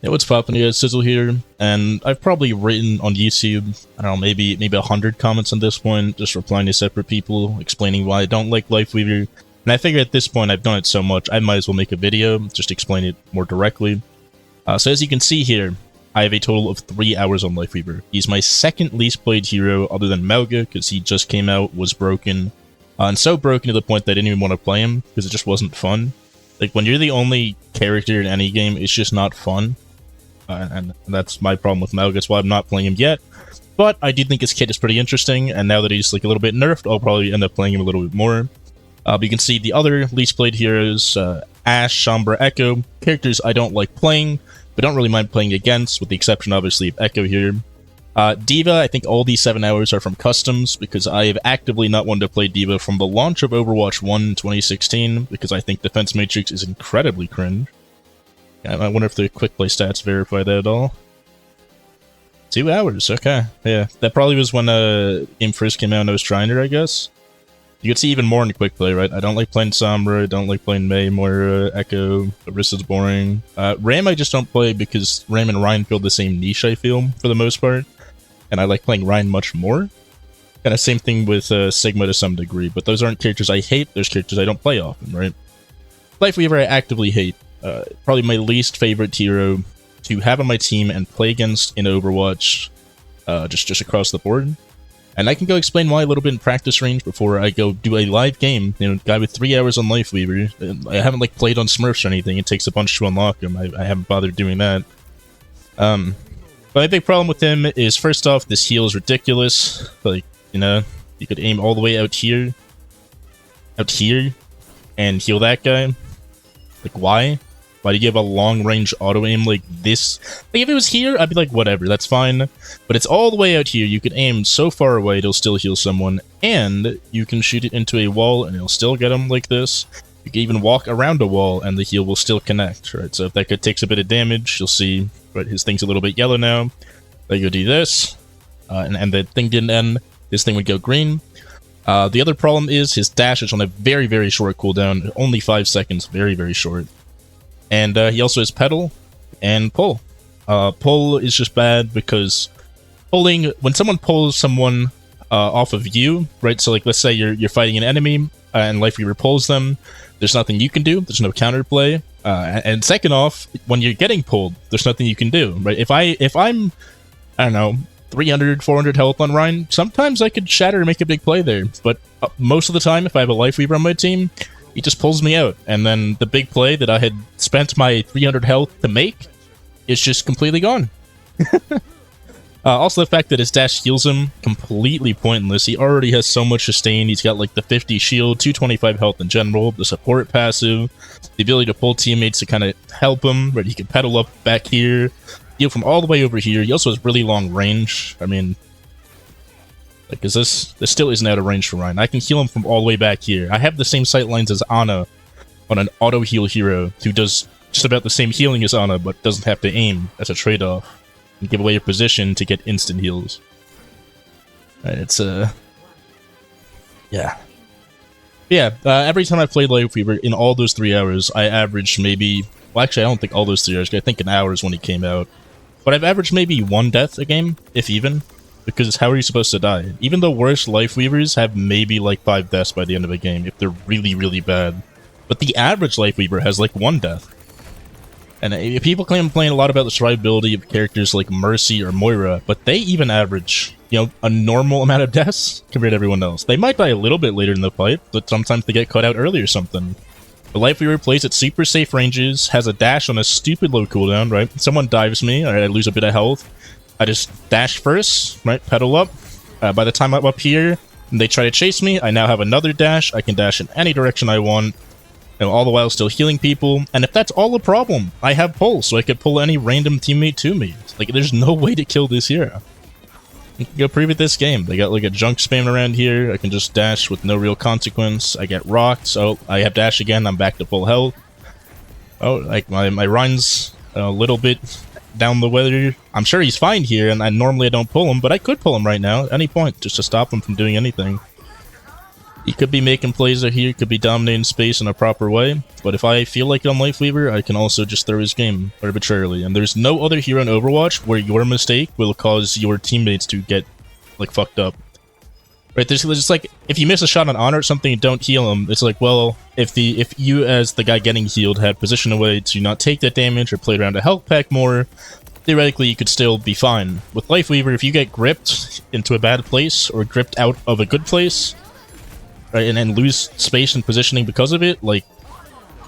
Yeah, what's poppin', guys? Sizzle here, and I've probably written on YouTube, I don't know, maybe 100 comments on this point, just replying to separate people, explaining why I don't like Lifeweaver, and I figure at this point I've done it so much, I might as well make a video, just explain it more directly. So as you can see here, I have a total of 3 hours on Lifeweaver. He's my second least played hero other than Melga, because he just came out, was broken, and so broken to the point that I didn't even want to play him, because it just wasn't fun. Like, when you're the only character in any game, it's just not fun. And that's my problem with Melga, that's why I'm not playing him yet. But I do think his kit is pretty interesting, and now that he's like a little bit nerfed, I'll probably end up playing him a little bit more. But you can see the other least played heroes, Ashe, Sombra, Echo, characters I don't like playing, but don't really mind playing against, with the exception obviously of Echo here. D.Va, I think all these 7 hours are from customs, because I have actively not wanted to play D.Va from the launch of Overwatch 1 in 2016, because I think Defense Matrix is incredibly cringe. I wonder if the quick play stats verify that at all. 2 hours, okay. Yeah, that probably was when game first came out and I was trying her, I guess. You could see even more in the quick play, right? I don't like playing Sombra, I don't like playing Mei, Moira, Echo, Orisa's boring. Ram I just don't play because Ram and Ryan fill the same niche, I feel, for the most part. And I like playing Ryan much more. Kind of same thing with Sigma to some degree, but those aren't characters I hate, there's characters I don't play often, right? Lifeweaver I actively hate. Probably my least favorite hero to have on my team and play against in Overwatch, just across the board. And I can go explain why a little bit in practice range before I go do a live game. You know, guy with 3 hours on Lifeweaver. I haven't like played on Smurfs or anything. It takes a bunch to unlock him. I haven't bothered doing that. But my big problem with him is, first off, this heal is ridiculous. Like, you know, you could aim all the way out here, and heal that guy. Like, why? Why do you have a long-range auto-aim like this? Like, if it was here, I'd be like, whatever, that's fine. But it's all the way out here. You can aim so far away, it'll still heal someone. And you can shoot it into a wall, and it'll still get them like this. You can even walk around a wall, and the heal will still connect, right? So if that guy takes a bit of damage, you'll see, right, his thing's a little bit yellow now. Then you do this, and the thing didn't end. This thing would go green. The other problem is his dash is on a very, very short cooldown. Only 5 seconds. Very, very short. And he also has petal and pull. Pull is just bad because pulling, when someone pulls someone off of you, right? So like, let's say you're fighting an enemy and Lifeweaver pulls them. There's nothing you can do. There's no counterplay. And second off, when you're getting pulled, there's nothing you can do, right? If I'm, I don't know, 300, 400 health on Ryan, sometimes I could shatter and make a big play there. But most of the time, if I have a Lifeweaver on my team, he just pulls me out, and then the big play that I had spent my 300 health to make is just completely gone. Also, the fact that his dash heals him, completely pointless. He already has so much sustain. He's got like the 50 shield, 225 health in general, the support passive, the ability to pull teammates to kind of help him, right? He can pedal up back here, heal from all the way over here. He also has really long range. I mean, like, is this still isn't out of range for Ryan. I can heal him from all the way back here. I have the same sight lines as Ana on an auto heal hero who does just about the same healing as Ana, but doesn't have to aim as a trade-off and give away your position to get instant heals. Right, it's yeah. Every time I played Lifeweaver in all those 3 hours, I averaged maybe, well, actually I don't think all those 3 hours, I think an hour is when he came out, but I've averaged maybe 1 death a game, if even. Because how are you supposed to die? Even the worst Lifeweavers have maybe like 5 deaths by the end of a game, if they're really, really bad. But the average Lifeweaver has like 1 death. And people claim I'm playing a lot about the survivability of characters like Mercy or Moira, but they even average, you know, a normal amount of deaths compared to everyone else. They might die a little bit later in the fight, but sometimes they get cut out early or something. The Lifeweaver plays at super safe ranges, has a dash on a stupid low cooldown, right? Someone dives me, alright, I lose a bit of health. I just dash first, right, pedal up. By the time I'm up here, and they try to chase me, I now have another dash. I can dash in any direction I want, you know, all the while still healing people. And if that's all a problem, I have pull, so I could pull any random teammate to me. Like, there's no way to kill this hero. You can go preview this game. They got like a junk spam around here. I can just dash with no real consequence. I get rocked, so I have dash again. I'm back to full health. Oh, like my Ryan's a little bit down the weather. I'm sure he's fine here, and normally I don't pull him, but I could pull him right now at any point just to stop him from doing anything. He could be making plays out here, could be dominating space in a proper way, but if I feel like it on Lifeweaver, I can also just throw his game arbitrarily. And there's no other hero in Overwatch where your mistake will cause your teammates to get, like, fucked up. Right, there's just like, if you miss a shot on Honor or something and don't heal him, it's like, well, if you as the guy getting healed had positioned a way to not take that damage or played around a health pack more, theoretically you could still be fine. With Lifeweaver, if you get gripped into a bad place or gripped out of a good place, right, and then lose space and positioning because of it, like,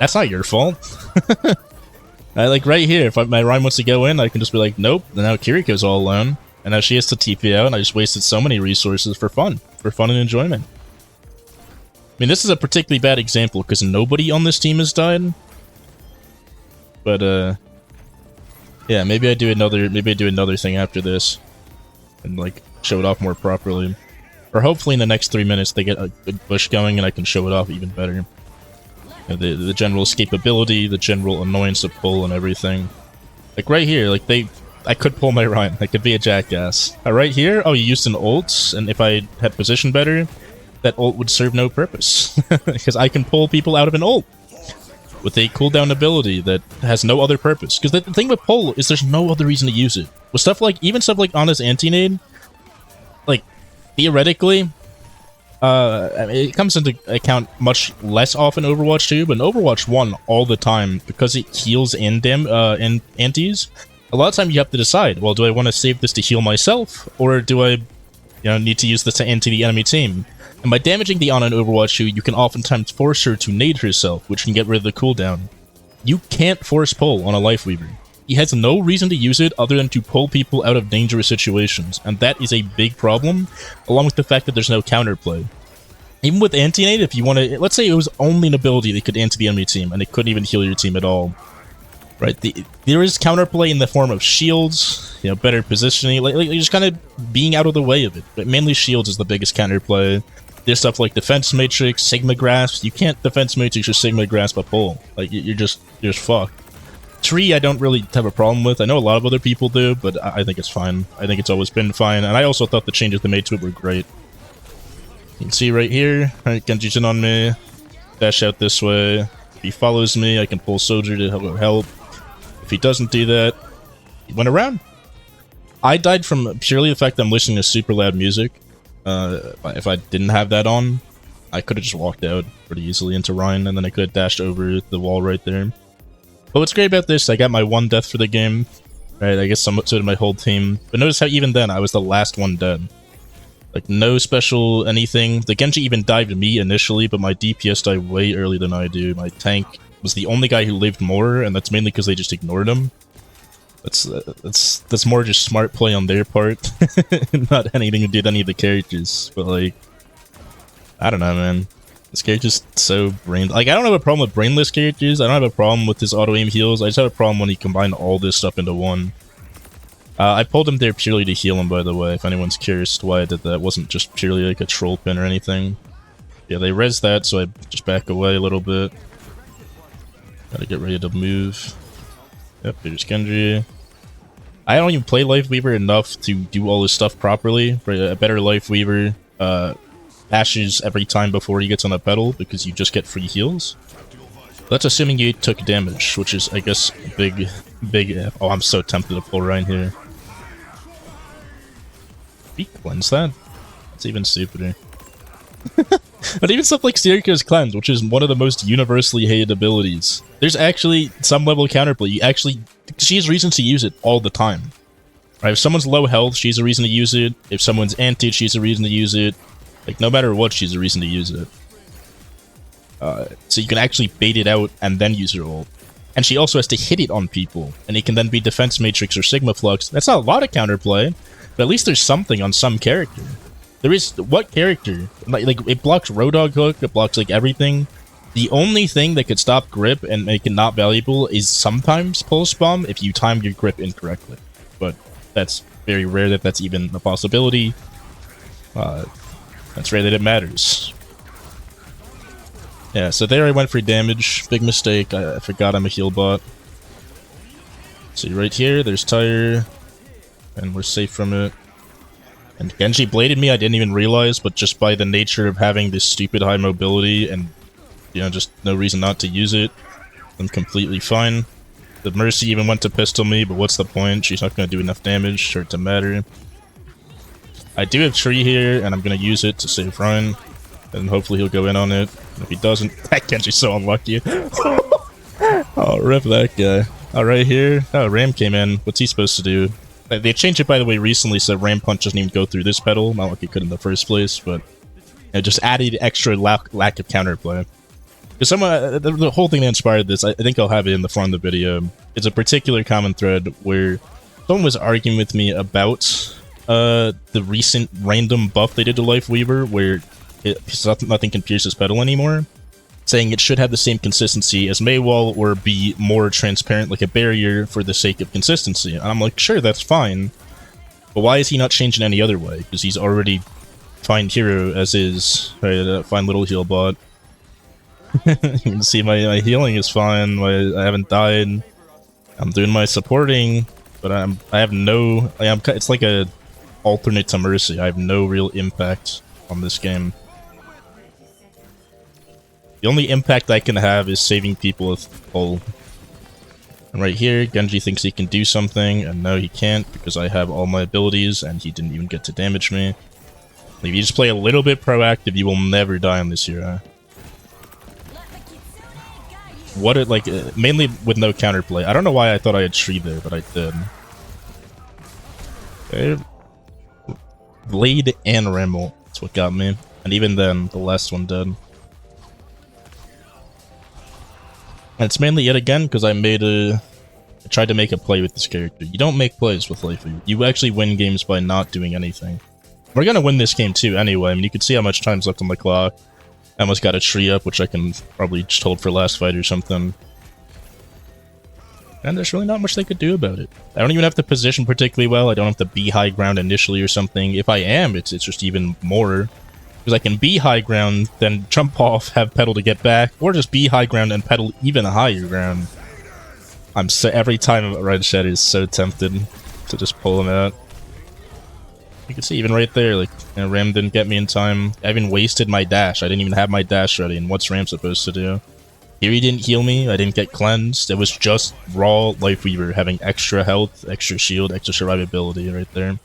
that's not your fault. Like right here, if my Rhyme wants to go in, I can just be like, nope, and now Kiriko's all alone. And now she has to TP out, and I just wasted so many resources for fun and enjoyment. I mean, this is a particularly bad example, because nobody on this team has died. But, yeah, maybe I do another thing after this. And, like, show it off more properly. Or hopefully in the next 3 minutes they get a good push going, and I can show it off even better. You know, the general escapability, the general annoyance of pull and everything. Like, right here, like, I could pull my Ryan. I could be a jackass. Right here, oh, you used an ult, and if I had positioned better, that ult would serve no purpose. Because I can pull people out of an ult with a cooldown ability that has no other purpose. Because the thing with pull is there's no other reason to use it. With stuff like, even stuff like Ana's anti-nade, like, theoretically, I mean, it comes into account much less often in Overwatch 2, but in Overwatch 1 all the time, because it heals and antis, a lot of time you have to decide, well, do I want to save this to heal myself, or do I, need to use this to anti the enemy team? And by damaging the Ana in Overwatch 2, you can oftentimes force her to nade herself, which can get rid of the cooldown. You can't force pull on a Lifeweaver. He has no reason to use it other than to pull people out of dangerous situations, and that is a big problem, along with the fact that there's no counterplay. Even with anti-nade, if you want to, let's say it was only an ability that could anti the enemy team, and it couldn't even heal your team at all. Right, there is counterplay in the form of shields, better positioning, like just kind of being out of the way of it. But mainly shields is the biggest counterplay. There's stuff like defense matrix, sigma grasp. You can't defense matrix or sigma grasp a pull. Like you're just fucked. Tree, I don't really have a problem with. I know a lot of other people do, but I think it's fine. I think it's always been fine, and I also thought the changes they made to it were great. You can see right here, right, Genji's in on me. Dash out this way. If he follows me, I can pull Soldier to help. If he doesn't do that, he went around. I died from purely the fact that I'm listening to super loud music. If I didn't have that on, I could have just walked out pretty easily into Ryan, and then I could have dashed over the wall right there. But what's great about this, I got my one death for the game. Right, I guess so did my whole team. But notice how even then, I was the last one dead. Like, no special anything. The Genji even dived me initially, but my DPS died way earlier than I do. My tank was the only guy who lived more, and that's mainly because they just ignored him. That's more just smart play on their part, not anything to do with any of the characters. But like, I don't know, man. This character's so brain. Like, I don't have a problem with brainless characters. I don't have a problem with his auto aim heals. I just have a problem when he combined all this stuff into one. I pulled him there purely to heal him, by the way. If anyone's curious why I did that, it wasn't just purely like a troll pin or anything. Yeah, they res that, so I just back away a little bit. Gotta get ready to move. Yep, there's Genji. I don't even play Lifeweaver enough to do all this stuff properly. For a better Lifeweaver, dashes every time before he gets on a petal because you just get free heals. That's assuming you took damage, which is, I guess, big. Oh, I'm so tempted to pull Ryan here. He cleanse that? That's even stupider. But even stuff like Siriko's Cleanse, which is one of the most universally hated abilities, there's actually some level of counterplay. She has reasons to use it all the time. Right? If someone's low health, she has a reason to use it. If someone's anti, she has a reason to use it. Like, no matter what, she has a reason to use it. So you can actually bait it out and then use her ult. And she also has to hit it on people, and it can then be Defense Matrix or Sigma Flux. That's not a lot of counterplay, but at least there's something on some character. There is, what character? Like it blocks Roadhog Hook, it blocks like everything. The only thing that could stop grip and make it not valuable is sometimes Pulse Bomb if you time your grip incorrectly. But that's very rare that that's even a possibility. That's rare that it matters. Yeah, so there I went for damage. Big mistake. I forgot I'm a heal bot. See right here, there's Tire. And we're safe from it. And Genji bladed me, I didn't even realize, but just by the nature of having this stupid high mobility and, you know, just no reason not to use it, I'm completely fine. The Mercy even went to pistol me, but what's the point? She's not going to do enough damage for it to matter. I do have Tree here, and I'm going to use it to save Ryan. And hopefully he'll go in on it. And if he doesn't, that Genji's so unlucky. Oh, rip that guy. Oh, right here. Oh, Ram came in. What's he supposed to do? They changed it, by the way, recently, so Ram Punch doesn't even go through this petal. Not like it could in the first place, but it just added extra lack of counterplay. Because the whole thing that inspired this, I think I'll have it in the front of the video. It's a particular common thread where someone was arguing with me about the recent random buff they did to Lifeweaver, where nothing can pierce his petal anymore, saying it should have the same consistency as Maywall or be more transparent like a barrier for the sake of consistency. And I'm like, sure, that's fine, but why is he not changing any other way? Because he's already fine hero as is. Right, fine little heal bot. You can see my healing is fine. I haven't died. I'm doing my supporting, but I have no. It's like a alternate to Mercy. I have no real impact on this game. The only impact I can have is saving people with full. And right here, Genji thinks he can do something, and no, he can't because I have all my abilities, and he didn't even get to damage me. If you just play a little bit proactive, you will never die on this hero. What it like, mainly with no counterplay. I don't know why I thought I had Tree there, but I did. Okay. Blade and Ramble. That's what got me. And even then, the last one did. And it's mainly yet again because I tried to make a play with this character. You don't make plays with Lifeweaver. You actually win games by not doing anything. We're gonna win this game too anyway. I mean, you can see how much time's left on the clock. I almost got a Tree up, which I can probably just hold for last fight or something. And there's really not much they could do about it. I don't even have to position particularly well. I don't have to be high ground initially or something. If I am, it's just even more. Because I can be high ground, then jump off, have petal to get back, or just be high ground and petal even higher ground. Every time Red Shed is so tempted to just pull him out. You can see even right there, like, you know, Ram didn't get me in time. I even wasted my dash. I didn't even have my dash ready, and what's Ram supposed to do? Here he didn't heal me, I didn't get cleansed. It was just raw Lifeweaver having extra health, extra shield, extra survivability right there.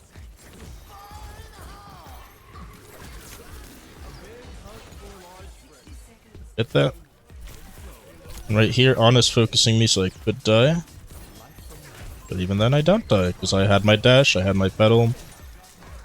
Get that? And right here, Anna's focusing me so I could die. But even then I don't die, because I had my dash, I had my petal.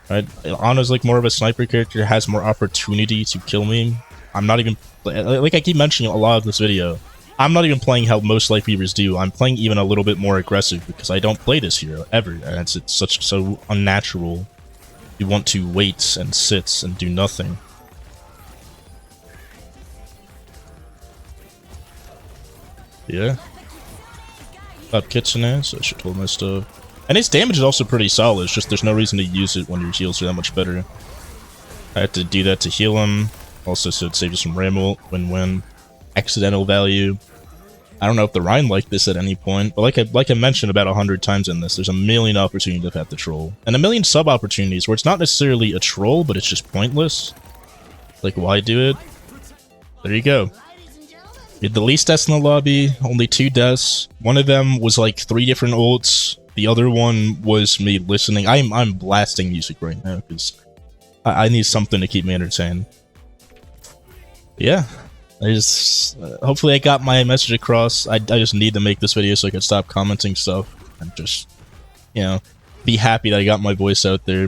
Right? Anna's like more of a sniper character, has more opportunity to kill me. I'm not even, like I keep mentioning a lot of this video, I'm not even playing how most Lifeweavers do. I'm playing even a little bit more aggressive because I don't play this hero ever, and it's so unnatural. You want to wait and sit and do nothing. Yeah. Got Kitsune, so I should hold my stuff. And his damage is also pretty solid, it's just there's no reason to use it when your heals are that much better. I had to do that to heal him. Also, so it saves us some ramble, win-win. Accidental value. I don't know if the Rhine liked this at any point, but like I mentioned about 100 times in this, there's a million opportunities to have the troll. And a million sub-opportunities where it's not necessarily a troll, but it's just pointless. Like, why do it? There you go. We had the least deaths in the lobby, only 2 deaths. One of them was like 3 different ults. The other one was me listening. I'm blasting music right now because I need something to keep me entertained. Yeah, I just hopefully I got my message across. I just need to make this video so I can stop commenting stuff and just, you know, be happy that I got my voice out there.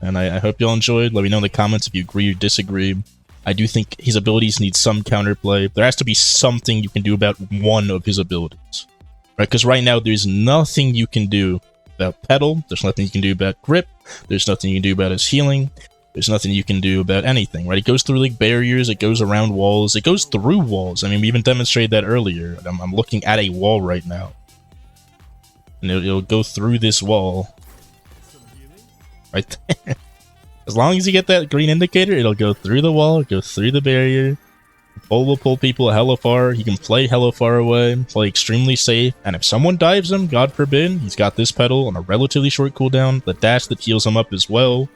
And I hope y'all enjoyed. Let me know in the comments if you agree or disagree. I do think his abilities need some counterplay. There has to be something you can do about one of his abilities. Right, because right now there's nothing you can do about Petal, there's nothing you can do about Grip, there's nothing you can do about his healing, there's nothing you can do about anything, right? It goes through like barriers, it goes around walls, it goes through walls. I mean, we even demonstrated that earlier. I'm looking at a wall right now. And it'll go through this wall. Right there. As long as you get that green indicator, it'll go through the wall, go through the barrier. Bull will pull people hella far. He can play hella far away, play extremely safe, and if someone dives him, God forbid, he's got this petal on a relatively short cooldown, the dash that heals him up as well.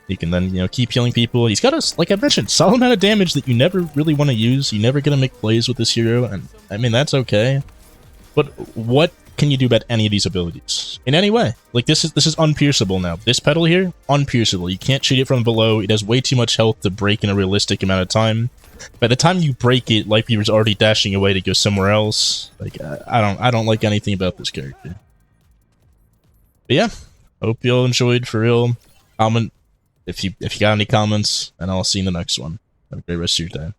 He can then, you know, keep healing people. He's got a, like I mentioned, solid amount of damage that you never really want to use. You're never gonna make plays with this hero, and I mean, that's okay. But what can you do about any of these abilities? In any way? Like, this is unpierceable now. This petal here, unpierceable. You can't shoot it from below. It has way too much health to break in a realistic amount of time. By the time you break it, Lifeweaver's already dashing away to go somewhere else. Like, I don't like anything about this character. But yeah, hope you all enjoyed, for real. Comment if you got any comments, and I'll see you in the next one. Have a great rest of your day.